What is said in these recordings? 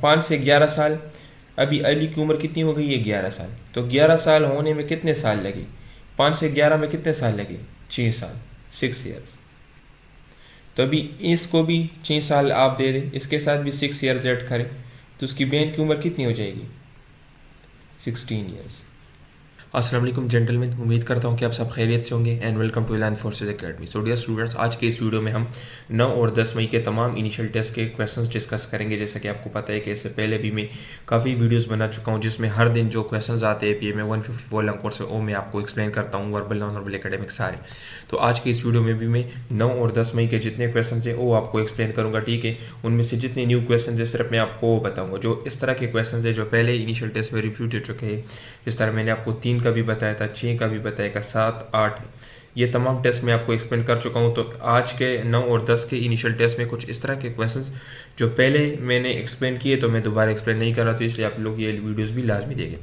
5 से 11 साल, अभी अली की उम्र कितनी हो गई है 11 साल, तो 11 साल होने में कितने साल लगे, 5 से 11 में कितने साल लगे, 6 साल, 6 ईयर्स। तो अभी इसको भी 6 साल आप दे दें, इसके साथ भी 6 ईयर्स ऐड करें, तो उसकी बहन की उम्र कितनी हो जाएगी, 16 ईयर्स। अस्सलाम वालेकुम जेंटलमैन, उम्मीद करता हूँ कि आप सब खैरियत से होंगे and welcome to learn forces academy. So dear students, आज के इस वीडियो में हम 9 और 10 मई के तमाम इनिशियल टेस्ट के क्वेश्चंस डिस्कस करेंगे। जैसा कि आपको पता है कि इससे पहले भी मैं काफ़ी वीडियोस बना चुका हूँ जिसमें हर दिन जो क्वेश्चंस आते हैं पीए में 154 अंकों से वो मैं आपको एक्सप्लेन करता हूँ, वर्बल नॉन वर्बल एकेडमिक सारे। तो आज के इस वीडियो में भी मैं 9 और 10 मई के जितने क्वेश्चन है वो आपको एक्सप्लेन करूँगा, ठीक है। उनमें से जितने न्यू क्वेश्चन है सिर्फ मैं आपको वो बताऊँगा, जो इस तरह के क्वेश्चन है जो पहले इनिशियल टेस्ट में रिफ्यूट हो चुके हैं। जिस तरह मैंने आपको 3 का भी बताया था, 6 का भी बताया, 7, 8, ये तमाम टेस्ट मैं आपको एक्सप्लेन कर चुका हूँ। तो आज के 9 और 10 के इनिशियल टेस्ट में कुछ इस तरह के क्वेश्चंस जो पहले मैंने एक्सप्लेन किए तो मैं दोबारा एक्सप्लेन नहीं कर रहा, तो इसलिए आप लोग ये वीडियोस भी लाजमी देखें।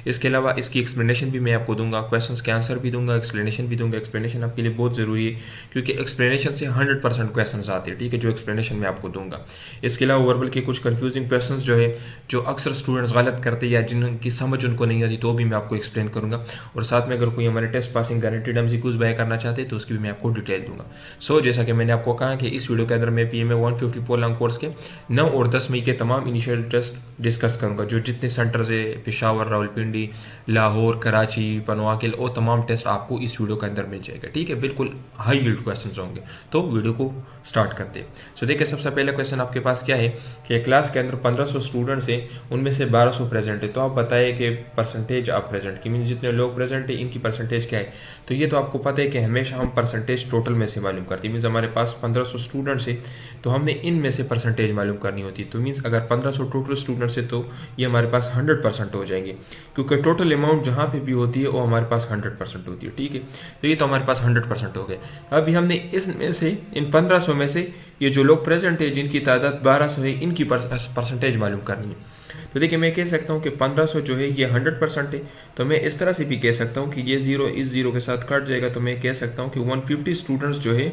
इसके अलावा इसकी एक्सप्लेनेशन भी मैं आपको दूंगा, क्वेश्चंस के आंसर भी दूंगा, एक्सप्लेनेशन भी दूंगा। एक्सप्लेनेशन आपके लिए बहुत ज़रूरी है क्योंकि एक्सप्लेनेशन से 100% क्वेश्चन आते हैं, ठीक है, जो एक्सप्लेनेशन मैं आपको दूंगा। इसके अलावा वर्बल के कुछ कन्फ्यूजिंग क्वेश्चन जो है जो अक्सर स्टूडेंट्स गलत करते हैं या जिनकी समझ उनको नहीं आती तो भी मैं आपको एक्सप्लेन करूँगा। और साथ में अगर कोई हमारे test passing guaranteed MCQs buy करना चाहते हैं तो उसकी भी मैं आपको डिटेल दूंगा। सो जैसा कि मैंने आपको कहा कि इस वीडियो के अंदर मैं पीएमए 154 लॉन्ग कोर्स के 9 और 10 मई के तमाम इनिशियल टेस्ट डिस्कस करूंगा, जो जितने सेंटर्स है पेशावर, रावलपिंडी, लाहौर, कराची, पनवाकिल, वो तमाम टेस्ट आपको इस वीडियो के अंदर मिल जाएगा, ठीक है। बिल्कुल हाई यील्ड क्वेश्चंस होंगे। तो वीडियो को स्टार्ट करते हैं। सो देखिए, सबसे पहला क्वेश्चन आपके पास क्या है कि क्लास के अंदर 1500 स्टूडेंट्स हैं, उनमें से 1200 प्रेजेंट है, तो आप बताइए कि परसेंटेज आप प्रेजेंट की मीन जितने लोग प्रेजेंट है इनकी परसेंटेज क्या है। तो ये तो आपको पता है कि हमेशा हम परसेंटेज टोटल में से मालूम करते हैं। मीन्स हमारे पास 1500 स्टूडेंट्स है तो हमने इनमें से परसेंटेज मालूम करनी होती है। तो मीन्स अगर 1500 टोटल स्टूडेंट्स है तो ये हमारे पास 100% हो जाएंगे, क्योंकि टोटल अमाउंट जहाँ पे भी होती है वो हमारे पास 100% होती है, ठीक है। तो ये तो हमारे पास 100% हो गए। अभी हमने इसमें से इन 1500 में से ये जो लोग प्रेजेंट है जिनकी तादाद 1200 है इनकी परसेंटेज मालूम करनी है। तो देखिए, मैं कह सकता हूँ कि 1500 जो है ये 100% है, तो मैं इस तरह से भी कह सकता हूँ कि ये 0 इस 0 के साथ कट जाएगा, तो मैं कह सकता हूँ कि 150 स्टूडेंट्स जो है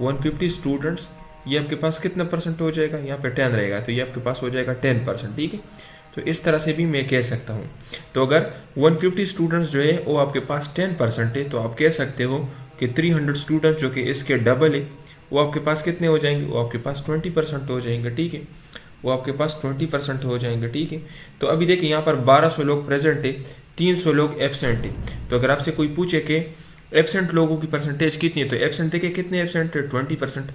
150 स्टूडेंट्स ये आपके पास कितना परसेंट हो जाएगा, यहाँ पे 10 रहेगा तो ये आपके पास हो जाएगा 10%, ठीक है। तो इस तरह से भी मैं कह सकता हूँ। तो अगर 150 स्टूडेंट्स जो है वो आपके पास 10% है तो आप कह सकते हो कि 300 स्टूडेंट्स जो कि इसके डबल है वो आपके पास कितने हो जाएंगे, वो आपके पास 20% हो जाएंगे, ठीक है। वो आपके पास 20% हो जाएंगे, ठीक है। तो अभी देखिए यहाँ पर 1200 लोग प्रेजेंट है, 300 लोग एब्सेंट है। तो अगर आपसे कोई पूछे कि एब्सेंट लोगों की परसेंटेज कितनी है, तो एब्सेंट देखिए कितने एब्सेंट है, 20%।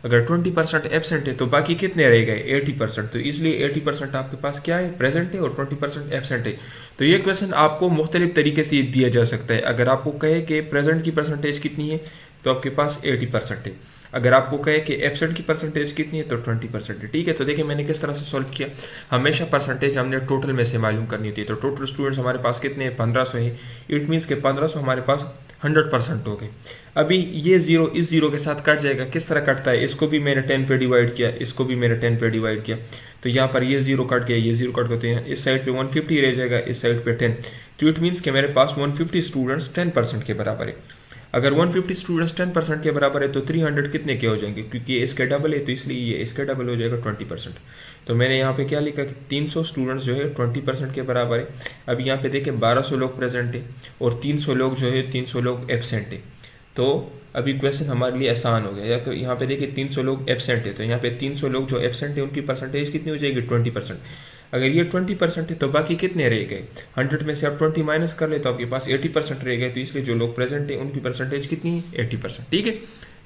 अगर 20% एब्सेंट है तो बाकी कितने रह गए, 80%। तो इसलिए 80% आपके पास क्या है, प्रेजेंट है, और 20% एब्सेंट है। तो ये क्वेश्चन आपको मुख्तलिफ तरीके से दिया जा सकता है। अगर आपको कहे कि प्रेजेंट की परसेंटेज कितनी है तो आपके पास 80% है। अगर आपको कहे कि एब्सेंट की परसेंटेज कितनी है तो 20% है, ठीक है। तो देखिए मैंने किस तरह से सॉल्व किया। हमेशा परसेंटेज हमने टोटल में से मालूम करनी होती है। तो टोटल स्टूडेंट्स हमारे पास कितने हैं, 1500 है। इट मीन्स के 1500 हमारे पास 100% हो गए। अभी ये 0 इस 0 के साथ कट जाएगा। किस तरह कटता है, इसको भी मैंने 10 पे डिवाइड किया, इसको भी मैंने 10 पे डिवाइड किया, तो यहाँ पर ये 0 कट गया, ये 0 कट गया, तो यहाँ इस साइड पे 150 रह जाएगा, इस साइड पे 10। तो इट मीन्स कि मेरे पास 150 स्टूडेंट्स 10% के बराबर है। अगर 150 स्टूडेंट्स 10% के बराबर है तो 300 कितने के हो जाएंगे, क्योंकि ये इसके डबल है तो इसलिए ये इसके डबल हो जाएगा 20%। तो मैंने यहाँ पे क्या लिखा कि 300 स्टूडेंट्स जो है 20% के बराबर है। अब यहाँ पे देखिए 1200 लोग प्रेजेंट है और 300 लोग जो है 300 लोग एब्सेंट है। तो अभी क्वेश्चन हमारे लिए आसान हो गया। तो यहाँ पे देखिए 300 लोग एब्सेंट है, तो यहाँ पे 300 लोग जो एब्सेंट है उनकी परसेंटेज कितनी हो जाएगी, 20%। अगर ये 20% है तो बाकी कितने रह गए, 100 में से आप 20 माइनस कर ले तो आपके पास 80% रह गए। तो इसलिए जो लोग प्रेजेंट है उनकी परसेंटेज कितनी है, 80%, ठीक है।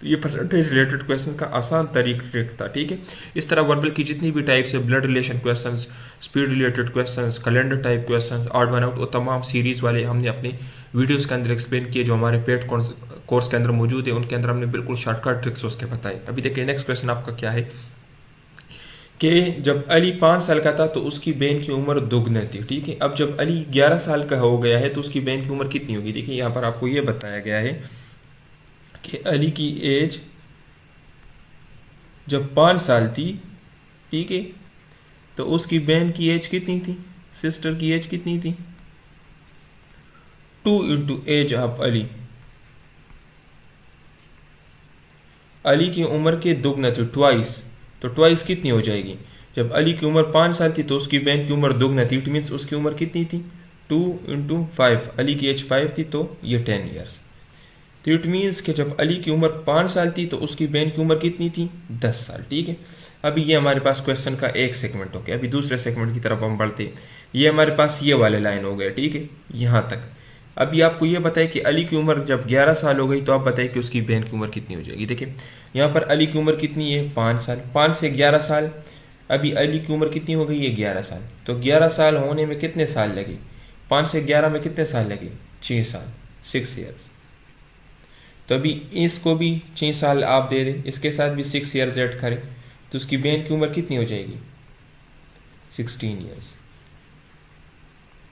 तो ये परसेंटेज रिलेटेड क्वेश्चन का आसान तरीक था, ठीक है। इस तरह वर्बल की जितनी भी टाइप्स है, blood relation question, speed related question, calendar type question, odd one out, वो तमाम सीरीज वाले हमने अपने वीडियोस के अंदर एक्सप्लेन किए, जो हमारे पेड कोर्स के अंदर मौजूद है। उनके अंदर हमने बिल्कुल शॉर्टकट ट्रिक्स उसके बताए। अभी देखिए नेक्स्ट क्वेश्चन आपका क्या है कि जब अली 5 साल का था तो उसकी बहन की उम्र दोगुनी थी, ठीक है। अब जब अली 11 साल का हो गया है तो उसकी बहन की उम्र कितनी होगी। देखिए यहाँ पर आपको ये बताया गया है कि अली की एज जब 5 साल थी, ठीक है, तो उसकी बहन की एज कितनी थी, सिस्टर की एज कितनी थी, 2 into age of Ali. Ali की उम्र के दोगुना थे, ट्वाइस, तो ट्वाइस कितनी हो जाएगी, जब अली की उम्र 5 साल थी तो उसकी बहन की उम्र दोगुना थी, इट मीन्स उसकी उम्र कितनी थी 2 × 5, अली की एज 5 थी तो ये 10 ईयर्स। तो इट मीन्स कि जब अली की उम्र 5 साल थी तो उसकी बहन की उम्र कितनी थी 10 साल। ठीक है, अभी ये हमारे पास क्वेश्चन का एक सेगमेंट हो गया। अभी दूसरे सेगमेंट की तरफ हम बढ़ते, ये हमारे पास ये वाले लाइन हो गए। ठीक है, यहाँ तक। अभी आपको ये बताए कि अली की उम्र जब 11 साल हो गई तो आप बताइए कि उसकी बहन की उम्र कितनी हो जाएगी। देखिए यहाँ पर अली की उम्र कितनी है 5 साल, 5 से 11 साल। अभी अली की उम्र कितनी हो गई है 11 साल, तो 11 साल होने में कितने साल लगे, 5 से 11 में कितने साल लगे 6 साल, 6 ईयर्स। तो अभी इसको भी 6 साल आप दे दें, इसके साथ भी 6 ईयर्स ऐड करें तो उसकी बहन की उम्र कितनी हो जाएगी 16 ईयर्स।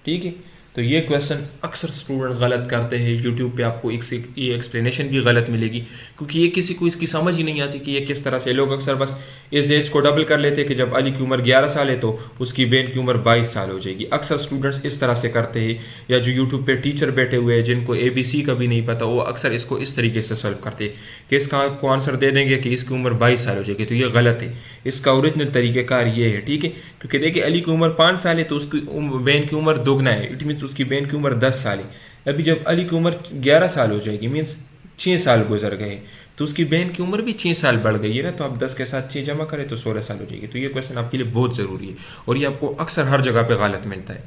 ठीक है, तो ये क्वेश्चन अक्सर स्टूडेंट्स गलत करते हैं। यूट्यूब पे आपको ये एक्सप्लेनेशन भी गलत मिलेगी, क्योंकि ये किसी को इसकी समझ ही नहीं आती कि ये किस तरह से। लोग अक्सर बस इस एज को डबल कर लेते हैं कि जब अली की उम्र 11 साल है तो उसकी बहन की उम्र 22 साल हो जाएगी। अक्सर स्टूडेंट्स इस तरह से करते हैं, या जो यूट्यूब पे टीचर बैठे हुए हैं जिनको ABC का भी नहीं पता, वो अक्सर इसको इस तरीके से सॉल्व करते हैं कि इसका को आंसर दे देंगे कि इसकी उम्र 22 साल हो जाएगी। तो ये गलत है, इसका ओरिजिनल तरीक़ेकार ये है। ठीक है, क्योंकि देखिए अली की उम्र 5 साल है तो उसकी बहन की उम्र दोगुना है, इट मीन्स उसकी बहन की उम्र 10 साल है। अभी जब अली की उम्र 11 साल हो जाएगी, मीन्स 6 साल गुजर गए, तो उसकी बहन की उम्र भी 6 साल बढ़ गई है ना, तो आप 10 के साथ 6 जमा करें तो 16 साल हो जाएगी। तो ये क्वेश्चन आपके लिए बहुत ज़रूरी है और ये आपको अक्सर हर जगह पे गलत मिलता है।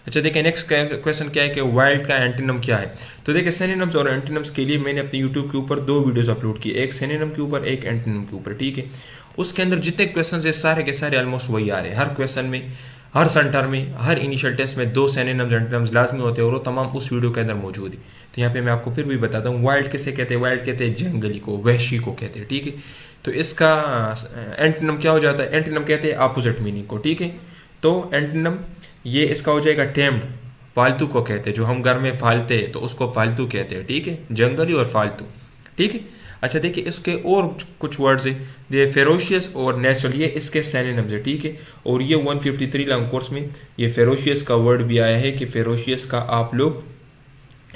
अच्छा देखिए नेक्स्ट क्वेश्चन क्या है कि वाइल्ड का एंटीनम क्या है। तो देखिए सिनोनिम्स और एंटीनम्स के लिए मैंने अपने यूट्यूब के ऊपर 2 वीडियोस अपलोड की, एक सिनोनिम के ऊपर एक एंटीनम के ऊपर। ठीक है, उसके अंदर जितने क्वेश्चन है सारे के सारे ऑलमोस्ट वही आ रहे हैं। हर क्वेश्चन में, हर सेंटर में, हर इनिशियल टेस्ट में 2 सिनोनिम्स एंटीनम्स लाजमी होते हैं और वो तमाम उस वीडियो के अंदर मौजूद है। तो यहाँ पे मैं आपको फिर भी बताता हूँ वाइल्ड किसे कहते हैं। वाइल्ड कहते हैं जंगली को, वहशी को कहते हैं। ठीक है, तो इसका एंटीनम क्या हो जाता है, एंटीनम कहते हैं अपोजिट मीनिंग को। ठीक है, तो एंटीनम ये इसका हो जाएगा टेम्ड, फालतू को कहते हैं, जो हम घर में पालते हैं तो उसको फालतू कहते हैं। ठीक है, जंगली और फालतू। ठीक है, अच्छा देखिए इसके और कुछ वर्ड्स है, ये फेरोशियस और नेचुरल, ये इसके सिनोनिम्स है। ठीक है, और ये 153 लॉन्ग कोर्स में ये फेरोशियस का वर्ड भी आया है कि फेरोशियस का आप लोग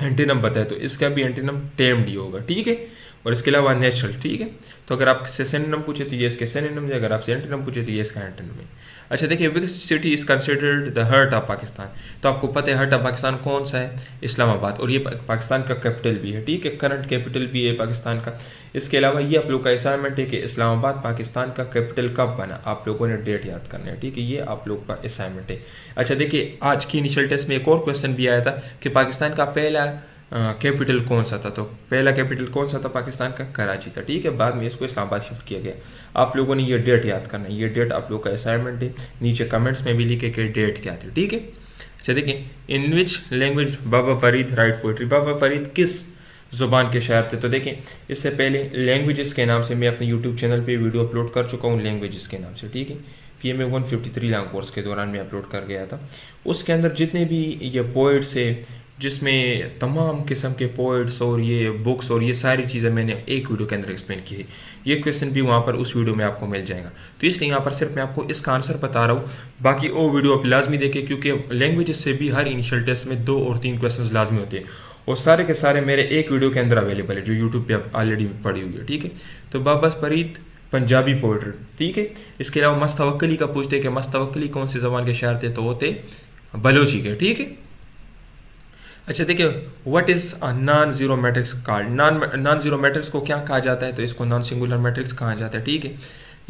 एंटीनम बताए, तो इसका भी एंटीनम टेम्ड ही होगा। ठीक है, और इसके अलावा नेचुरल। ठीक है, तो अगर आपसे सिनोनिम पूछे तो ये इसके सिनोनिम है, अगर आपसे एंटीनम पूछे तो ये इसका एंटीनम है। अच्छा देखिए which city is considered the heart of Pakistan. तो आपको पता है हार्ट ऑफ पाकिस्तान कौन सा है, इस्लामाबाद, और ये पाकिस्तान का कैपिटल भी है। ठीक है, करंट कैपिटल भी है पाकिस्तान का। इसके अलावा ये आप लोग का असाइनमेंट है कि इस्लामाबाद पाकिस्तान का कैपिटल कब बना, आप लोगों ने डेट याद करना है। ठीक है, ये आप लोग का असाइनमेंट है। अच्छा देखिए आज की इनिशियल टेस्ट में एक और क्वेश्चन भी आया था कि पाकिस्तान का पहला कैपिटल कौन सा था। तो पहला कैपिटल कौन सा था पाकिस्तान का, कराची था। ठीक है, बाद में इसको इस्लामाबाद शिफ्ट किया गया। आप लोगों ने ये डेट याद करना है, ये डेट आप लोग का असाइनमेंट है, नीचे कमेंट्स में भी लिखे कि डेट क्या थी। ठीक है, अच्छा देखिए in which language Baba Farid write poetry. Baba Farid किस ज़ुबान के शायर थे। तो देखें इससे पहले लैंग्वेजेस के नाम से मैं अपने यूट्यूब चैनल पे वीडियो अपलोड कर चुका हूँ, लैंग्वेजेस के नाम से। ठीक है, ये मैं 153 लॉन्ग कोर्स के दौरान मैं अपलोड कर गया था। उसके अंदर जितने भी ये पोइट्स है, जिसमें तमाम किस्म के पोइट्स और ये बुक्स और ये सारी चीज़ें मैंने एक वीडियो के अंदर एक्सप्लेन की है। ये क्वेश्चन भी वहाँ पर उस वीडियो में आपको मिल जाएगा। तो इसलिए यहाँ पर सिर्फ मैं आपको इसका आंसर बता रहा हूँ, बाकी वो वीडियो आप लाजमी देखें, क्योंकि लैंग्वेजेस से भी हर इनिशियल टेस्ट में 2 और 3 क्वेश्चन लाजमी होते हैं और सारे के सारे मेरे एक वीडियो के अंदर अवेलेबल है जो यूट्यूब पर ऑलरेडी पड़ी हुई है। ठीक है, तो बाबा फरीद पंजाबी पोइट्री। ठीक है, इसके अलावा मस्तवक्कली का पूछते हैं कि मस्तवक्कली कौन सी ज़बान के शायर थे, तो वो थे बलोची के। ठीक है, अच्छा देखिए what is a non zero matrix called. Non zero matrix को क्या कहा जाता है, तो इसको नॉन सिंगुलर मैट्रिक्स कहा जाता है। ठीक है,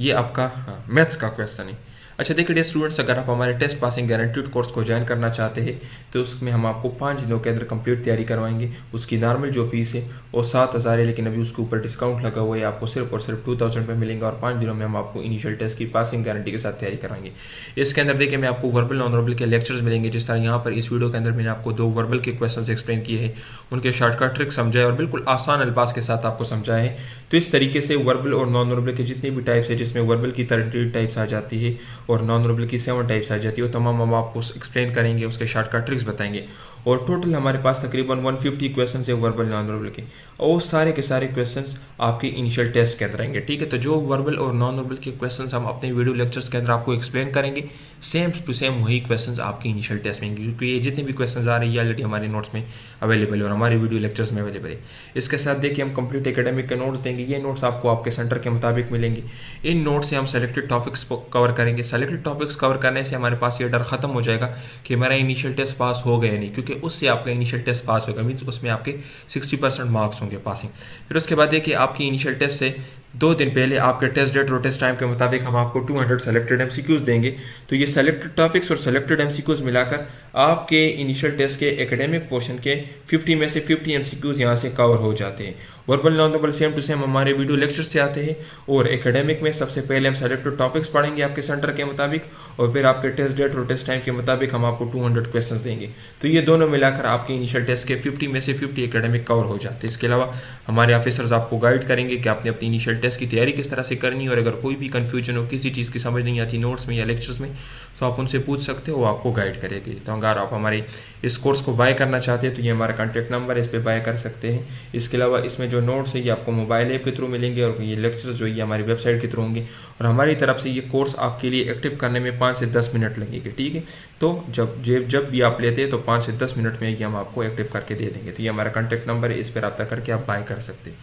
ये आपका मैथ्स का क्वेश्चन है। अच्छा देखिए डियर स्टूडेंट्स, अगर आप हमारे टेस्ट पासिंग गारंटीड कोर्स को ज्वाइन करना चाहते हैं तो उसमें हम आपको 5 दिनों के अंदर कंप्लीट तैयारी करवाएंगे। उसकी नॉर्मल जो फीस है वो 7,000 है, लेकिन अभी उसके ऊपर डिस्काउंट लगा हुआ है, आपको सिर्फ और सिर्फ 2,000 पे मिलेंगे और 5 दिनों में हम आपको इनिशियल टेस्ट की पासिंग गारंटी के साथ तैयारी कराएंगे। इसके अंदर देखिए मैं आपको वर्बल नॉन वर्बल के लेक्चर्स मिलेंगे, जिस तरह यहाँ पर इस वीडियो के अंदर मैंने आपको 2 वर्बल के क्वेश्चन एक्सप्लेन किए हैं, उनके शॉर्टकट ट्रिक समझाए और बिल्कुल आसान अल्फाज के साथ आपको समझाए हैं। तो इस तरीके से वर्बल और नॉन वर्बल के जितने भी टाइप्स है, जिसमें वर्बल की 30 टाइप्स आ जाती है और नॉन वर्बल की 7 टाइप्स आ जाती है, वो तमाम हम आपको एक्सप्लेन करेंगे, उसके शॉर्टकट ट्रिक्स बताएंगे और टोटल हमारे पास तकरीबन 150 क्वेश्चन है वर्बल नॉन वर्बल के, और सारे के सारे क्वेश्चन आपके इनिशियल टेस्ट के अंदर आएंगे। ठीक है, तो जो वर्बल और नॉन वर्बल के क्वेश्चन हम अपने वीडियो लेक्चर्स के अंदर आपको एक्सप्लेन करेंगे, सेम टू सेम वही क्वेश्चन आपके इनिशियल टेस्ट में आएंगे, क्योंकि ये जितने भी क्वेश्चन आ रहे हैं ये ऑलरेडी हमारे नोट्स में अवेलेबल है और हमारे वीडियो लेक्चर्स में अवेलेबल है। इसके साथ देखिए हम कंप्लीट एकेडमिक के नोट्स देंगे, ये नोट्स आपको आपके सेंटर के मुताबिक मिलेंगे। इन नोट्स से हम सेलेक्टेड टॉपिक्स कवर करेंगे। सेलेक्टेड टॉपिक्स कवर करने से हमारे पास ये डर खत्म हो जाएगा कि हमारा इनिशियल टेस्ट पास हो गया नहीं, क्योंकि उससे आपका इनिशियल टेस्ट पास होगा, मीन्स उसमें आपके 60% मार्क्स होंगे पासिंग। फिर उसके बाद देखिए आपकी इनिशियल टेस्ट से 2 दिन पहले आपके टेस्ट डेट और टेस्ट टाइम के मुताबिक हम आपको 200 सेलेक्टेड एमसीक्यूज देंगे। तो ये सेलेक्टेड टॉपिक्स और सेलेक्टेड एमसीक्यूज मिलाकर आपके इनिशियल टेस्ट के एकेडमिक पोर्शन के 50 में से 50 एमसीक्यूज यहाँ से कवर हो जाते हैं। Verbal non verbal same to same हमारे वीडियो लेक्चर से आते हैं, और एकेडमिक में सबसे पहले हम सेलेक्टेड टॉपिक्स पढ़ेंगे आपके सेंटर के मुताबिक, और फिर आपके टेस्ट डेट और टेस्ट टाइम के मुताबिक हम आपको 200 क्वेश्चन देंगे। तो ये दोनों मिलाकर आपके इनिशियल टेस्ट के 50 में से 50 एकेडमिक कवर हो जाते हैं। इसके अलावा हमारे ऑफिसर्स आपको गाइड करेंगे कि आपने अपनी इनिशियल टेस्ट की तैयारी किस तरह से करनी है, और अगर कोई भी कन्फ्यूजन हो, किसी चीज़ की समझ नहीं आती नोट्स में या लेक्चर्स में, तो आप उनसे पूछ सकते हो, वो आपको गाइड करेंगे। तो अगर आप हमारे इस कोर्स को बाय करना चाहते हैं तो ये हमारा कॉन्टैक्ट नंबर है, इस पर बाय कर सकते हैं। इसके अलावा इसमें जो नोट्स है ये आपको मोबाइल ऐप के थ्रू मिलेंगे, और ये लेक्चर्स जो ये हमारी वेबसाइट के थ्रू होंगे, और हमारी तरफ से ये कोर्स आपके लिए एक्टिव करने में 5 से 10 मिनट लगेंगे। ठीक है, तो जब भी आप लेते हैं तो 5 से 10 मिनट में ये हम आपको एक्टिव करके दे देंगे। तो ये हमारा कॉन्टैक्ट नंबर है, इस पर रब्ता करके आप बाय कर सकते हैं।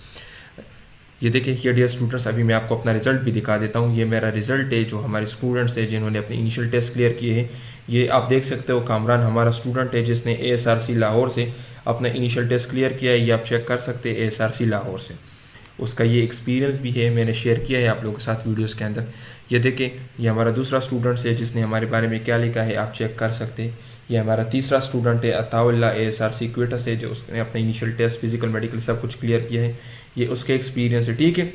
ये देखिए ये डियर स्टूडेंट्स, अभी मैं आपको अपना रिजल्ट भी दिखा देता हूँ। ये मेरा रिजल्ट है, जो हमारे स्टूडेंट्स हैं जिन्होंने अपने इनिशियल टेस्ट क्लियर किए हैं। ये आप देख सकते हो, कामरान हमारा स्टूडेंट है जिसने ASRC लाहौर से अपना इनिशियल टेस्ट क्लियर किया है। ये आप चेक कर सकते हैं ASRC लाहौर से, उसका ये एक्सपीरियंस भी है, मैंने शेयर किया है आप लोगों के साथ वीडियोस के अंदर। ये देखें, ये हमारा दूसरा स्टूडेंट है जिसने हमारे बारे में क्या लिखा है, आप चेक कर सकते हैं। ये हमारा तीसरा स्टूडेंट है अताउल्ला ASRC क्वेटा से, जो उसने अपने इनिशियल टेस्ट फिजिकल मेडिकल सब कुछ क्लियर किया है। ये उसके एक्सपीरियंस है। ठीक है,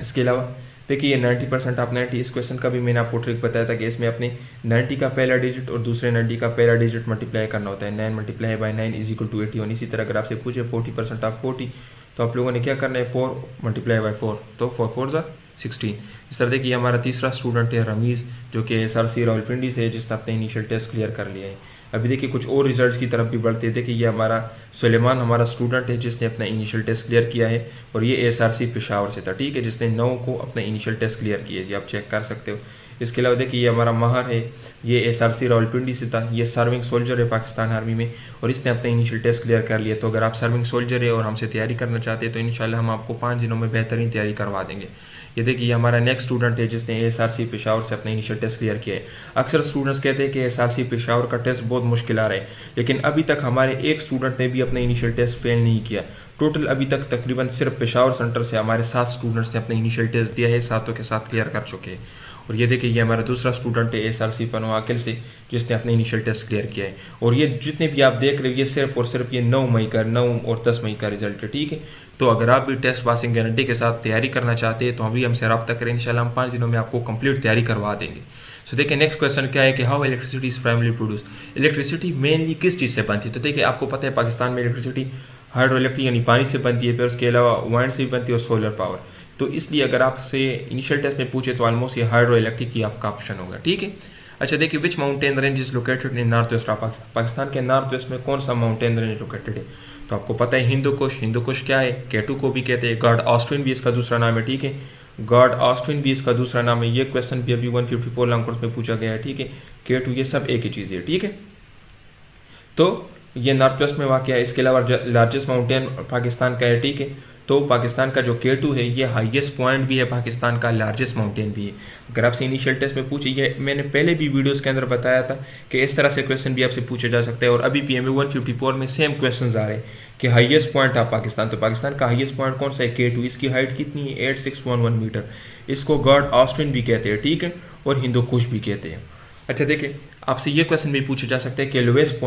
इसके अलावा देखिए ये 90% आप 90, इस क्वेश्चन का भी मैंने आपको ट्रिक बताया था कि इसमें अपने 90 का पहला डिजिट और दूसरे 90 का पहला डिजिट मल्टीप्लाई करना होता है। 9 × 9 इज इक्वल टू 81। इसी तरह अगर आपसे पूछे 40% ऑफ 40, तो आप लोगों ने क्या करना है, 4 × 4, तो 4 4 ज़ा 16। इस तरह देखिए हमारा तीसरा स्टूडेंट है रमीज़, जो कि SRC रावलपिंडी से है, जिसने अपने इनिशियल टेस्ट क्लियर कर लिया है। अभी देखिए कुछ और रिजल्ट्स की तरफ भी बढ़ते थे कि ये हमारा सुलेमान हमारा स्टूडेंट है जिसने अपना इनिशियल टेस्ट क्लियर किया है, और ये ASRC पेशावर से था। ठीक है, जिसने 9 को अपना इनिशियल टेस्ट क्लियर किया है, ये आप चेक कर सकते हो। इसके अलावा देखिए ये हमारा महर है, ये SRC रावलपिंडी से था। ये सर्विंग सोल्जर है पाकिस्तान आर्मी में, और इसने अपना इनिशियल टेस्ट क्लियर कर लिया। तो अगर आप सर्विंग सोल्जर है और हमसे तैयारी करना चाहते हैं तो इंशाल्लाह हम आपको 5 दिनों में बेहतरीन तैयारी करवा देंगे। ये देखिए ये हमारा नेक्स्ट स्टूडेंट है जिसने ASRC पेशावर से अपना इनिशियल टेस्ट क्लियर किया है। अक्सर स्टूडेंट्स कहते हैं कि SRC पेशावर का टेस्ट बहुत मुश्किल आ रहा है, लेकिन अभी तक हमारे एक स्टूडेंट ने भी अपना इनिशियल टेस्ट फेल नहीं किया। टोटल अभी तक तकरीबन सिर्फ पेशावर सेंटर से हमारे 7 स्टूडेंट्स ने अपना इनिशियल टेस्ट दिया है, 7 के 7 क्लियर कर चुके हैं। और ये देखिए ये हमारा दूसरा स्टूडेंट है ASRC पनवाकिल से, जिसने अपने इनिशियल टेस्ट क्लियर किया है। और ये जितने भी आप देख रहे हो ये सिर्फ और सिर्फ ये 9 मई का 9 और 10 मई का रिजल्ट है। ठीक है, तो अगर आप भी टेस्ट पासिंग गारंटी के साथ तैयारी करना चाहते हैं तो अभी हमसे रब्ता करें, इंशाल्लाह हम 5 दिनों में आपको कंप्लीट तैयारी करवा देंगे। सो देखिए नेक्स्ट क्वेश्चन क्या है कि how electricity is primary produce. Electricity mainly किस चीज़ से बनती है? तो देखिए आपको पता है पाकिस्तान में इलेक्ट्रिसिटी हाइड्रो इलेक्ट्रिक यानी पानी से बनती है, फिर उसके अलावा वाइंड से भी बनती है, और सोलर पावर। तो इसलिए अगर आपसे इनिशियल टेस्ट में पूछे तो ऑलमोस्ट ये हाइड्रो इलेक्ट्रिक ही आपका ऑप्शन होगा। ठीक है, अच्छा देखिए which mountain range is located in north west of Pakistan के नॉर्थ वेस्ट में कौन सा माउंटेन रेंज लोकेटेड है? तो आपको पता है हिंदू कुश। हिंदू कुश क्या है? केटू को भी कहते हैं, गॉड ऑस्ट्विन भी इसका दूसरा नाम है। ठीक है, गॉड ऑस्ट्विन भी इसका दूसरा नाम है। ये क्वेश्चन भी अभी 154 लॉन्ग कोर्स में पूछा गया है। ठीक है, केटू ये सब एक ही चीज़ है। ठीक है, तो ये नॉर्थ वेस्ट में वाक़ है। इसके अलावा लार्जेस्ट माउंटेन पाकिस्तान का है। ठीक है, तो पाकिस्तान का जो K2 है ये हाईएस्ट पॉइंट भी है पाकिस्तान का, लार्जेस्ट माउंटेन भी है। अगर आपसे इनिशियल टेस्ट में पूछे, ये मैंने पहले भी वीडियोस के अंदर बताया था कि इस तरह से क्वेश्चन भी आपसे पूछा जा सकता है, और अभी PMA 154 में सेम क्वेश्चन आ रहे हैं कि हाईएस्ट पॉइंट ऑफ पाकिस्तान। तो पाकिस्तान का हाईएस्ट पॉइंट कौन सा है? K2। इसकी हाइट कितनी है? 8611 मीटर। इसको गॉड ऑस्ट्विन भी कहते हैं। ठीक है, और हिंदू कुश भी कहते हैं। अच्छा देखिए आपसे ये क्वेश्चन भी पूछा जा सकता है कि लोएस्ट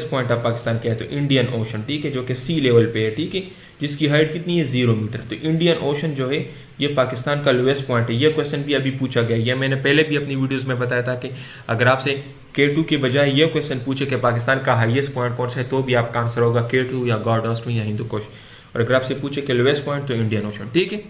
पॉइंट ऑफ पाकिस्तान क्या है? तो इंडियन ओशन। ठीक है, जो कि सी लेवल पे है। ठीक है, जिसकी हाइट कितनी है? 0 मीटर। तो इंडियन ओशन जो है ये पाकिस्तान का लोएस्ट पॉइंट है। ये क्वेश्चन भी अभी पूछा गया। ये मैंने पहले भी अपनी वीडियोस में बताया था कि अगर आपसे K2 के बजाय ये क्वेश्चन पूछे कि पाकिस्तान का हाईएस्ट पॉइंट कौन सा है, तो भी आपका आंसर होगा K2 या गॉड ऑस्ट्विन या हिंदू कुश। और अगर आपसे पूछे कि लोएस्ट पॉइंट, तो इंडियन ओशन। ठीक है,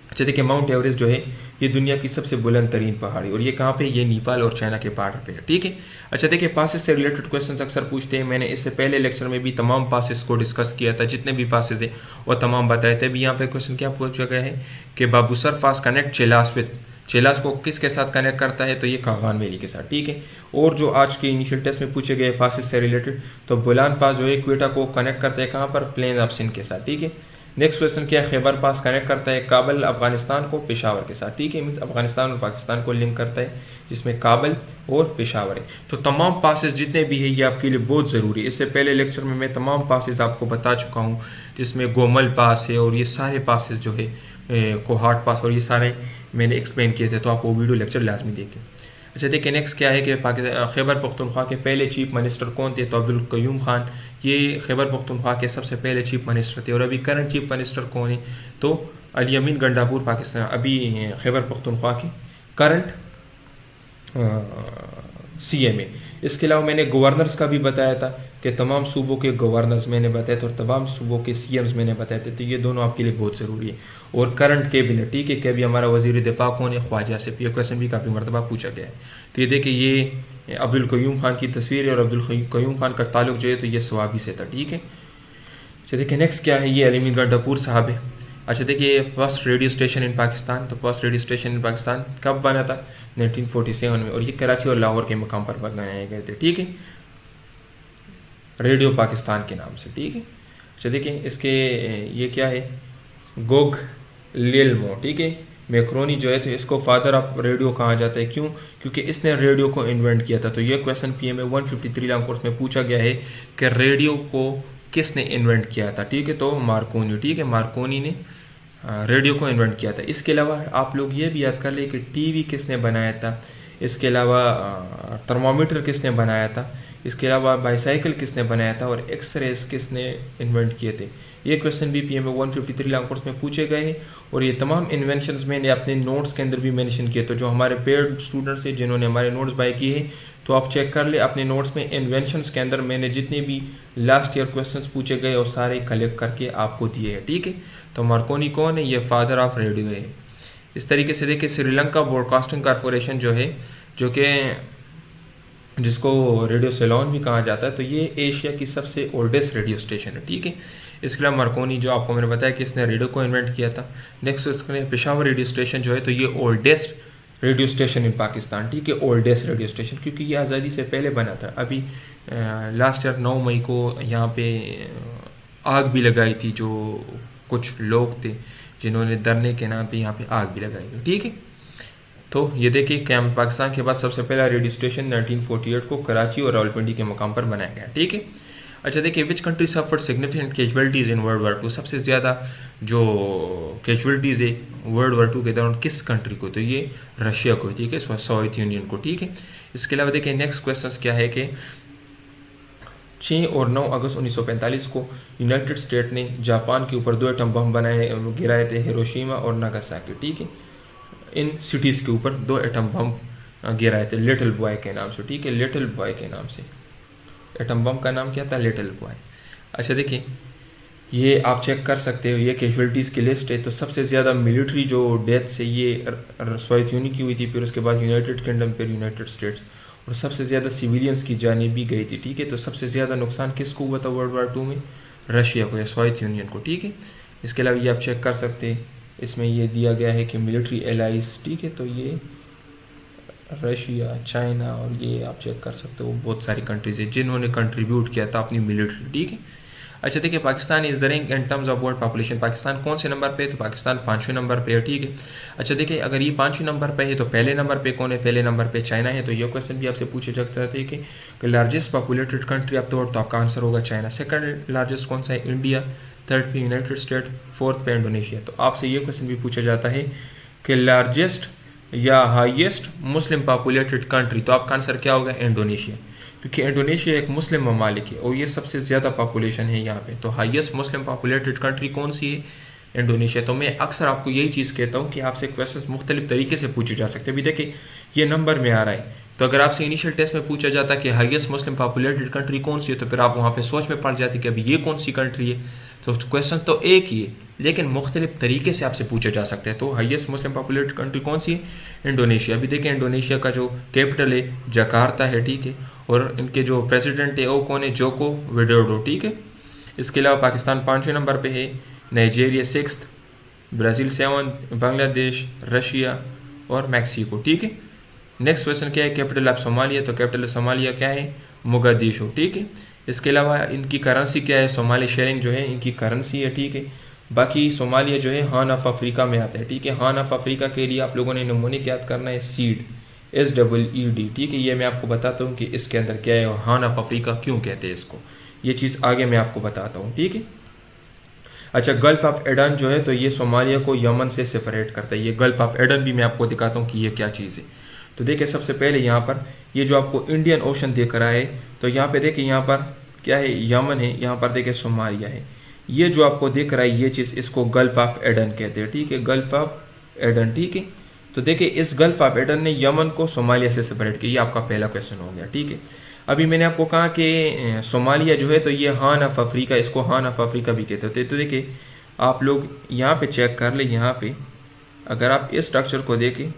अच्छा देखिए माउंट एवरेस्ट जो है ये दुनिया की सबसे बुलंद तरीन पहाड़ी, और ये कहाँ पे, ये नेपाल और चाइना के बॉर्डर पे है, ठीक है। अच्छा देखिए, पासेस से रिलेटेड क्वेश्चंस अक्सर पूछते हैं। मैंने इससे पहले लेक्चर में भी तमाम पासेस को डिस्कस किया था, जितने भी पासेस है वो तमाम बताए थे। अभी यहाँ पे क्वेश्चन क्या पूछा गया है कि बाबूसर पास कनेक्ट चेलास विद, चेलास को किसके साथ कनेक्ट करता है, तो ये कागान वैली के साथ, ठीक है। और जो आज के इनिशियल टेस्ट में पूछे गए पासेस से रिलेटेड, तो बोलान पास जो है क्वेटा को कनेक्ट करता है कहाँ पर, प्लेन ऑफ सिंध के साथ, ठीक है। नेक्स्ट क्वेश्चन क्या है, खैबर पास कनेक्ट करता है काबल अफगानिस्तान को पेशावर के साथ, ठीक है। मीन्स अफगानिस्तान और पाकिस्तान को लिंक करता है, जिसमें काबल और पेशावर है। तो तमाम पासेस जितने भी है ये आपके लिए बहुत ज़रूरी है। इससे पहले लेक्चर में मैं तमाम पासेस आपको बता चुका हूँ, जिसमें गोमल पास है और ये सारे पासेस जो है, कोहाट पास, और ये सारे मैंने एक्सप्लेन किए थे, तो आप वो वीडियो लेक्चर लाजमी देखें। अच्छा देखिए, नेक्स्ट क्या है कि खैबर पख्तूनख्वा के पहले चीफ मिनिस्टर कौन थे, तो अब्दुल कयूम खान, ये खैबर पख्तूनख्वा के सबसे पहले चीफ मिनिस्टर थे। और अभी करंट चीफ मिनिस्टर कौन है, तो अली अमीन गंडापुर पाकिस्तान, अभी खैबर पख्तूनख्वा के करंट CM है। इसके अलावा मैंने गवर्नर्स का भी बताया था कि तमाम सूबों के गवर्नर्स मैंने बताए थे और तमाम सूबों के CMs मैंने बताए थे, तो ये दोनों आपके लिए बहुत ज़रूरी है। और करंट कैबिनेट, ठीक है, कि अभी हमारा वज़ीर दिफा कौन है, ख्वाजा आसिफ, ये क्वेश्चन भी काफ़ी मरतबा पूछा गया है। तो ये देखिए, ये अब्दुल कयूम खान की तस्वीर है और अब्दुल कयूम खान का ताल्लुक जो है तो ये सवाबी से था, ठीक है। अच्छा देखिए, नेक्स्ट क्या है, ये अली अमीन गंडापुर साहब है। अच्छा देखिए, first radio station in Pakistan, तो first radio station in Pakistan कब बना था, 1947 में, और ये कराची और लाहौर के मकाम पर बनाए गए थे, ठीक है, रेडियो पाकिस्तान के नाम से, ठीक है। अच्छा देखिए, इसके ये क्या है, गोग लेलमो, ठीक है, मैक्रोनी जो है तो इसको फादर ऑफ रेडियो कहा जाता है, क्यों, क्योंकि इसने रेडियो को इन्वेंट किया था। तो ये क्वेश्चन PMA 153 लॉन्ग कोर्स में पूछा गया है कि रेडियो को किसने इन्वेंट किया था, ठीक है, तो मार्कोनी, ठीक है, मार्कोनी ने रेडियो को इन्वेंट किया था। इसके अलावा आप लोग ये भी याद कर ले कि TV किसने बनाया था, इसके अलावा थर्मामीटर किसने बनाया था, इसके अलावा बाईसाइकिल किसने बनाया था, और एक्सरेज किसने इन्वेंट किए थे। ये क्वेश्चन भी PMA 153 लॉन्ग कोर्स में पूछे गए हैं। और ये तमाम इन्वेंशंस मैंने अपने नोट्स के अंदर भी मेंशन किए। तो जो हमारे पेड स्टूडेंट्स हैं जिन्होंने हमारे नोट्स बाय किए हैं, तो आप चेक कर ले अपने नोट्स में, इन्वेंशंस के अंदर मैंने जितने भी लास्ट ईयर क्वेश्चंस पूछे गए और सारे कलेक्ट करके आपको दिए हैं, ठीक है। तो मार्कोनी कौन है, ये फादर ऑफ रेडियो है। इस तरीके से देखिए, श्रीलंका ब्रॉडकास्टिंग कॉरपोरेशन जो है, जो कि जिसको रेडियो सेलोन भी कहा जाता है, तो ये एशिया की सबसे ओल्डेस्ट रेडियो स्टेशन है, ठीक है। इसके अलावा मार्कोनी जो आपको मैंने बताया कि इसने रेडियो को इन्वेंट किया था। नेक्स्ट इसके पेशावर रेडियो स्टेशन जो है, तो ये oldest radio station in Pakistan, ठीक है, ओल्डेस्ट रेडियो स्टेशन, क्योंकि ये आज़ादी से पहले बना था। अभी लास्ट ईयर 9 मई को यहाँ पे आग भी लगाई थी, जो कुछ लोग थे जिन्होंने धरने के नाम पे यहाँ पे आग भी लगाई थी, ठीक है। तो ये देखिए, कैम पाकिस्तान के बाद सबसे पहला रेडियो स्टेशन 1948 को कराची और रावलपिंडी के मकाम पर बनाया गया, ठीक है। अच्छा देखिए, which country suffered significant casualties in world war 2, सबसे ज़्यादा जो कैजुअलिटीज़ है वर्ल्ड वार 2 के दौरान किस कंट्री को, तो ये रशिया को, ठीक है, सोवियत यूनियन को, ठीक है। इसके अलावा देखिए, नेक्स्ट क्वेश्चन क्या है कि 6 और 9 अगस्त 1945 को यूनाइटेड स्टेट ने जापान के ऊपर 2 एटम बम गिराए थे, हिरोशिमा और नागासाकी, ठीक है। इन सिटीज़ के ऊपर 2 एटम बम गिराए थे लिटिल बॉय के नाम से, ठीक है, लिटिल बॉय के नाम से। एटम बम का नाम क्या था, लिटिल बॉय। अच्छा देखिए, ये आप चेक कर सकते हो, ये कैजुअलिटीज़ की लिस्ट है। तो सबसे ज़्यादा मिलिट्री जो डेथ्स है ये सोवियत यूनियन की हुई थी, फिर उसके बाद यूनाइटेड किंगडम, फिर यूनाइटेड स्टेट्स, और सबसे ज़्यादा सिविलियंस की जानें भी गई थी, ठीक है। तो सबसे ज़्यादा नुकसान किसको हुआ था वर्ल्ड वार 2 में, रशिया को या सोवियत यूनियन को, ठीक है। इसके अलावा ये आप चेक कर सकते हैं, इसमें ये दिया गया है कि मिलिट्री एलाइज, ठीक है, तो ये रशिया, चाइना, और ये आप चेक कर सकते हो बहुत सारी कंट्रीज है जिन्होंने कंट्रीब्यूट किया था अपनी मिलिट्री, ठीक है। अच्छा देखिए, Pakistan is the rank in terms of world population, Pakistan कौन से नंबर पे है, तो पाकिस्तान 5वें नंबर पे है, ठीक है। अच्छा देखिए, अगर ये 5वें नंबर पे है तो पहले नंबर पे कौन है, पहले नंबर पे चाइना है। तो ये क्वेश्चन भी आपसे पूछे जाते थे कि largest populated country of the world, तो आपका आंसर होगा चाइना। सेकंड लार्जेस्ट कौन सा है, इंडिया। थर्ड पे यूनाइटेड स्टेट, फोर्थ पे इंडोनेशिया। तो आपसे ये क्वेश्चन भी पूछा जाता है कि लार्जेस्ट या हाईएस्ट मुस्लिम पॉपुलेटेड कंट्री, तो आपका आंसर क्या होगा, इंडोनेशिया, क्योंकि इंडोनेशिया एक मुस्लिम ममालिक है और ये सबसे ज़्यादा पॉपुलेशन है यहाँ पे। तो हाईएस्ट मुस्लिम पॉपुलेटेड कंट्री कौन सी है, इंडोनेशिया। तो मैं अक्सर आपको यही चीज़ कहता हूँ कि आपसे क्वेश्चंस मुख्तलिफ तरीके से पूछे जा सकते हैं। अभी देखिए, ये नंबर में आ रहा है तो अगर आपसे इनिशियल टेस्ट में पूछा जाता कि हाईएस्ट मुस्लिम पॉपुलेटेड कंट्री कौन सी है, तो फिर आप वहाँ पे सोच में पड़ जाते कि अभी ये कौन सी कंट्री है। तो क्वेश्चन तो एक ही है, लेकिन मुख्तलिफ तरीके से आपसे पूछा जा सकता है। तो हाईएस्ट मुस्लिम पॉपुलेटेड कंट्री कौन सी है? इंडोनेशिया। अभी देखें इंडोनेशिया का जो कैपिटल है जकार्ता है, ठीक है, और इनके जो प्रेसिडेंट है वो कौन है? जोको विडोडो, ठीक है। इसके अलावा पाकिस्तान 5वें नंबर पे है, Nigeria 6th, Brazil 7th, Bangladesh, Russia और मैक्सिको, ठीक है। नेक्स्ट क्वेश्चन क्या है? Capital of Somalia. तो कैपिटल ऑफ सोमालिया क्या है? मोगादिशु, ठीक है। इसके अलावा इनकी करेंसी क्या है? सोमाली शेलिंग जो है इनकी करेंसी है, ठीक है। बाकी सोमालिया जो है हॉर्न ऑफ अफ्रीका में आता है, ठीक है। हॉर्न ऑफ अफ्रीका के लिए आप लोगों ने नमूनिक याद करना है, सीड, SEED, ठीक है। ये मैं आपको बताता हूँ कि इसके अंदर क्या है, हॉर्न ऑफ अफ्रीका क्यों कहते हैं इसको, ये चीज़ आगे मैं आपको बताता हूँ, ठीक है। अच्छा, गल्फ ऑफ एडन जो है तो ये सोमालिया को यमन से सेपरेट करता है। ये गल्फ ऑफ एडन भी मैं आपको दिखाता हूँ कि ये क्या चीज़ है। तो देखिए सबसे पहले यहाँ पर ये जो आपको इंडियन ओशन दिख रहा है, तो यहाँ पे देखिए यहाँ पर क्या है? यमन है, यहाँ पर देखिए सोमालिया है। ये जो आपको दिख रहा है ये चीज़, इसको गल्फ ऑफ एडन कहते हैं, ठीक है, गल्फ ऑफ एडन, ठीक है। तो देखिए इस गल्फ ऑफ एडन ने यमन को सोमालिया से सेपरेट किया। ये आपका पहला क्वेश्चन हो गया, ठीक है। अभी मैंने आपको कहा कि सोमालिया जो है तो ये हॉर्न ऑफ अफ्रीका, इसको हॉर्न ऑफ अफ्रीका भी कहते होते। तो देखिए आप लोग यहाँ पे चेक कर ले, यहाँ पे अगर आप इस स्ट्रक्चर को देखें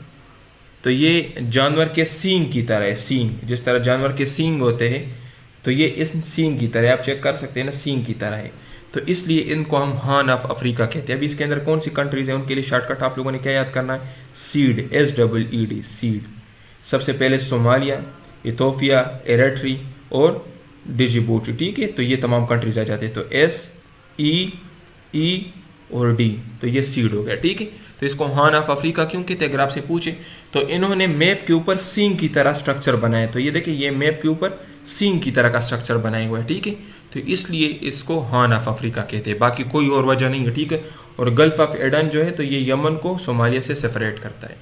तो ये जानवर के सींग की तरह है, सींग, जिस तरह जानवर के सींग होते हैं तो ये इस सींग की तरह, आप चेक कर सकते हैं ना, सींग की तरह है। तो इसलिए इनको हम हॉर्न ऑफ अफ्रीका कहते हैं। अभी इसके अंदर कौन सी कंट्रीज हैं उनके लिए शॉर्टकट आप लोगों ने क्या याद करना है? Seed, SEED, seed. सबसे पहले सोमालिया, इथोपिया, एरिट्री और डिजिबूटी, ठीक है। तो ये तमाम कंट्रीज आ जाते हैं। तो SEE और D, तो ये सीड हो गया, ठीक है। तो इसको हॉर्न ऑफ अफ्रीका क्यों कहते हैं? अगर आपसे पूछे तो इन्होंने मैप के ऊपर सींग की तरह स्ट्रक्चर बनाया। तो ये देखिए ये मैप के ऊपर सींग की तरह का स्ट्रक्चर बनाया हुआ है, ठीक है। तो इसलिए इसको हॉर्न ऑफ अफ्रीका कहते हैं, बाकी कोई और वजह नहीं है, ठीक है। और गल्फ ऑफ एडन जो है तो ये यमन को सोमालिया से सेपरेट करता है।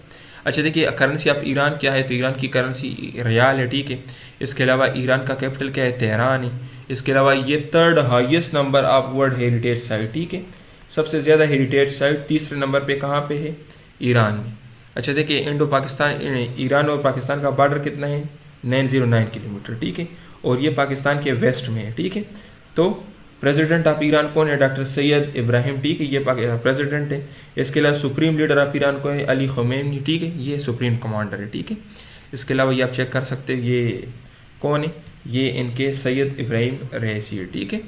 अच्छा देखिए करेंसी ऑफ ईरान क्या है? तो ईरान की करेंसी रियाल है, ठीक है। इसके अलावा ईरान का कैपिटल क्या है? तेहरान है। इसके अलावा ये 3rd highest number of world heritage site, ठीक है। सबसे ज़्यादा हेरिटेज साइट 3रे नंबर पे कहाँ पे है? ईरान में। अच्छा देखिए इंडो पाकिस्तान, ईरान और पाकिस्तान का बॉर्डर कितना है? 909 किलोमीटर, ठीक है। और ये पाकिस्तान के वेस्ट में है, ठीक है। तो प्रेसिडेंट ऑफ ईरान कौन है? डॉक्टर सैयद इब्राहिम, ठीक है, ये प्रेसिडेंट है। इसके अलावा सुप्रीम लीडर ऑफ ईरान कौन है? अली खमेनी, ठीक है, ये सुप्रीम कमांडर है, ठीक है। इसके अलावा ये आप चेक कर सकते हैं ये कौन है? ये इनके सैयद इब्राहिम रईसी है, ठीक है।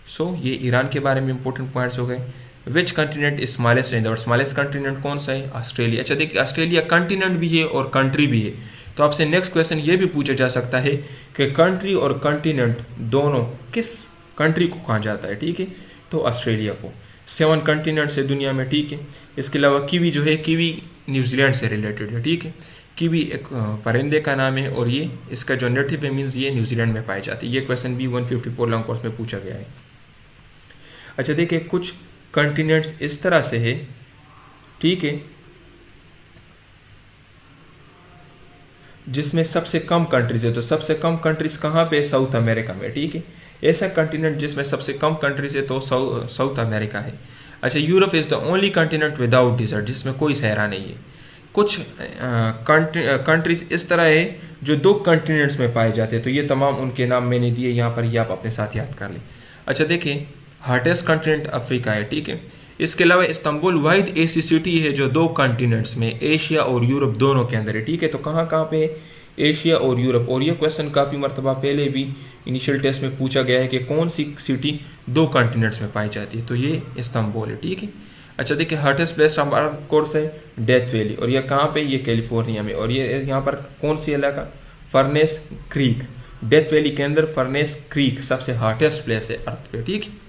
सो ये ईरान के बारे में इंपॉर्टेंट पॉइंट्स हो गए। Which continent is smallest in the world? Smallest continent कौन सा है? ऑस्ट्रेलिया। अच्छा देखिए ऑस्ट्रेलिया कंटिनेंट भी है और कंट्री भी है। तो आपसे नेक्स्ट क्वेश्चन ये भी पूछा जा सकता है कि कंट्री और कंटिनेंट दोनों किस कंट्री को कहा जाता है, ठीक है। तो ऑस्ट्रेलिया को। 7 कंटिनेंट्स है दुनिया में, ठीक है। इसके अलावा कीवी जो है, कीवी न्यूजीलैंड से रिलेटेड है, ठीक है। कीवी एक परिंदे का नाम है और ये इसका जो नेटिव है मीन्स ये न्यूजीलैंड में पाई जाती है। ये क्वेश्चन भी 154 लॉन्ग कोर्स में पूछा गया है। अच्छा देखिए कुछ कंटिनेंट्स इस तरह से है, ठीक है, जिसमें सबसे कम कंट्रीज है। तो सबसे कम कंट्रीज कहाँ पे? साउथ अमेरिका में, ठीक है। ऐसा कंटिनेंट जिसमें सबसे कम कंट्रीज है तो साउथ अमेरिका है। अच्छा Europe is the only continent without desert, जिसमें कोई सहरा नहीं है। कुछ कंट्रीज इस तरह है जो 2 कंटिनेंट्स में पाए जाते हैं। तो ये तमाम उनके नाम मैंने दिए यहाँ पर, ये आप अपने साथ याद कर लें। अच्छा देखिए हार्टेस्ट कंटिनेंट अफ्रीका है, ठीक है। इसके अलावा इस्तांबुल वाहिद ऐसी सिटी है जो 2 कंटिनेंट्स में, एशिया और यूरोप दोनों के अंदर है, ठीक है। तो कहाँ कहाँ पे है? एशिया और यूरोप। और ये क्वेश्चन काफ़ी मरतबा पहले भी इनिशियल टेस्ट में पूछा गया है कि कौन सी सिटी 2 कंटिनेंट्स में पाई जाती है। तो ये इस्तांबुल है, ठीक है। अच्छा देखिए हार्टेस्ट प्लेस हमारा कोर्स है डेथ वैली, और ये कहाँ पे? ये कैलिफोर्निया में। और ये यहाँ पर कौन सी इलाका? Furnace creek. डेथ वैली के अंदर फर्नेस क्रीक सबसे हार्टेस्ट प्लेस है अर्थ पे, ठीक है।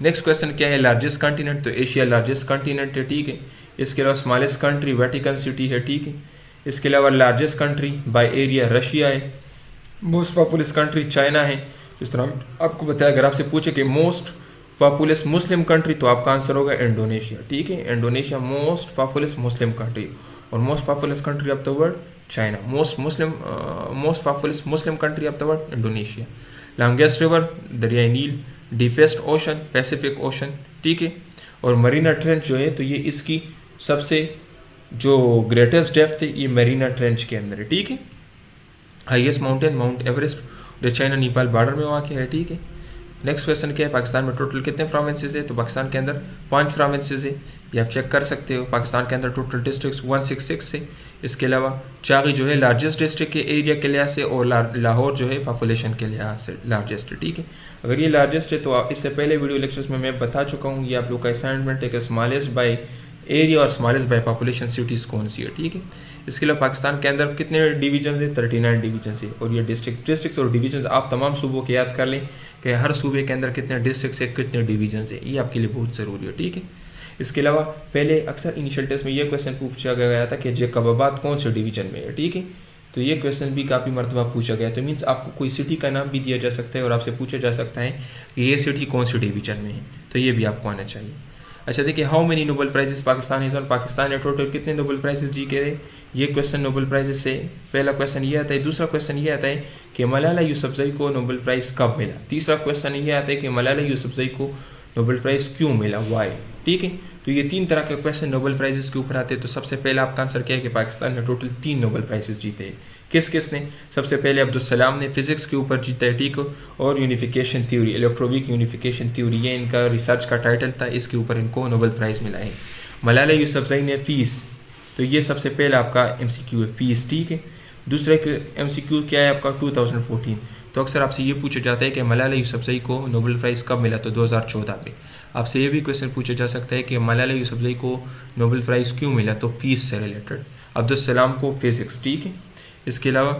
नेक्स्ट क्वेश्चन क्या है? Largest continent. तो एशिया लार्जेस्ट कंटिनेंट है, ठीक है। इसके अलावा स्मॉलेस्ट कंट्री वेटिकन सिटी है, ठीक है। इसके अलावा largest country by area Russia है। मोस्ट पॉपुलस कंट्री चाइना है। जिस तरह आपको बताया अगर आपसे पूछे कि मोस्ट पॉपुलस मुस्लिम कंट्री तो आपका आंसर होगा इंडोनेशिया, ठीक है। Indonesia most populous Muslim country. और most populous country of the world China. Most populous Muslim country of the world Indonesia. Longest river दरिया नील। डीपेस्ट ओशन पैसिफिक ओशन, ठीक है। और मरीना ट्रेंच जो है तो ये इसकी सबसे जो ग्रेटेस्ट डेप्थ है ये मरीना ट्रेंच के अंदर है, ठीक है। हाईएस्ट माउंटेन माउंट एवरेस्ट जो चाइना नेपाल बॉर्डर में वाक़ है, ठीक है। नेक्स्ट क्वेश्चन क्या है, पाकिस्तान में टोटल कितने प्रोविंसेस है, तो पाकिस्तान के अंदर 5 प्रोविंसेस है, ये आप चेक कर सकते हो। पाकिस्तान के अंदर टोटल डिस्ट्रिक्ट्स 166 है। इसके अलावा चागी जो है लार्जेस्ट डिस्ट्रिक्ट के एरिया के लिहाज से, और लाहौर जो है पॉपुलेशन के लिहाज से लार्जेस्ट है, ठीक है। अगर ये लार्जेस्ट है तो इससे पहले वीडियो लेक्चर्स में मैं बता चुका हूँ, ये आप लोग का असाइनमेंट है कि स्मॉलेस्ट बाई एरिया और स्मॉलेस्ट बाई पॉपुलेशन सिटीज़ कौन सी है, ठीक है। इसके अलावा पाकिस्तान के अंदर कितने डिवीजन है, 39 डिवीजन है। और ये डिस्ट्रिक्ट्स और डिवीजन आप तमाम सूबों के याद कर लें कि हर सूबे के अंदर कितने डिस्ट्रिक्ट्स है, कितने डिवीजन है, ये आपके लिए बहुत ज़रूरी है, ठीक है। इसके अलावा पहले अक्सर इनिशियल टेस्ट में ये क्वेश्चन पूछा गया था कि जैकबाबाद कौन से डिवीजन में है, ठीक है। तो ये क्वेश्चन भी काफ़ी मरतबा पूछा गया, तो मीन्स आपको कोई सिटी का नाम भी दिया जा सकता है और आपसे पूछा जा सकता है कि ये सिटी कौन से डिवीजन में है, तो ये भी आपको आना चाहिए। अच्छा देखिए, how many Nobel prizes Pakistan है, पाकिस्तान ने टोटल कितने नोबेल प्राइजेस जीते थे, ये क्वेश्चन नोबेल प्राइजेस से पहला क्वेश्चन ये आता है। दूसरा क्वेश्चन ये आता है कि मलाला यूसुफजई को नोबेल प्राइज़ कब मिला। तीसरा क्वेश्चन ये आता है कि मलाला यूसुफजई को नोबेल प्राइज़ क्यों मिला, वाई, ठीक है। तो ये 3 तरह के क्वेश्चन नोबेल प्राइजेस के ऊपर आते हैं। तो सबसे पहले आपका आंसर क्या है कि पाकिस्तान ने टोटल 3 नोबेल प्राइजेस जीते हैं। किस किस ने, सबसे पहले अब्दुल सलाम ने फिज़िक्स के ऊपर जीता है, ठीक है। और यूनिफिकेशन थ्योरी, इलेक्ट्रोविक यूनिफिकेशन थ्योरी, ये इनका रिसर्च का टाइटल था, इसके ऊपर इनको नोबेल प्राइज़ मिला है। मलाला यूसुफजई ने फ़ीस, तो ये सबसे पहले आपका MCQ है, फ़ीस, ठीक है। दूसरा MCQ क्या है आपका 2014। तो अक्सर आपसे ये पूछा जाता है कि मलाला यूसुफजई को नोबेल प्राइज़ कब मिला, तो 2014 में। आपसे ये भी क्वेश्चन पूछा जा सकता है कि मलाला यूसुफजई को नोबेल प्राइज़ क्यों मिला, तो फीस से रिलेटेड। अब्दुल सलाम को फिज़िक्स, ठीक है। इसके अलावा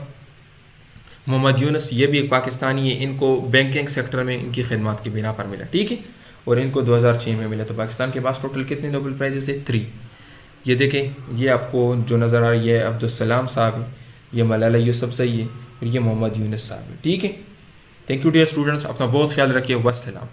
मोहम्मद यूनुस, ये भी एक पाकिस्तानी है, इनको बैंकिंग सेक्टर में इनकी खिदमत की बिना पर मिला, ठीक है। और इनको 2006 में मिला। तो पाकिस्तान के पास टोटल कितने नोबेल प्राइजेस है, 3। ये देखें, ये आपको जो नज़र आ रही है अब्दुल सलाम साहब है, ये मलाला यूसुफजई है, और ये मोहम्मद यूनुस साहब है, ठीक है। थैंक यू डियर स्टूडेंट्स, अपना बहुत ख्याल रखिए, वस्सलाम।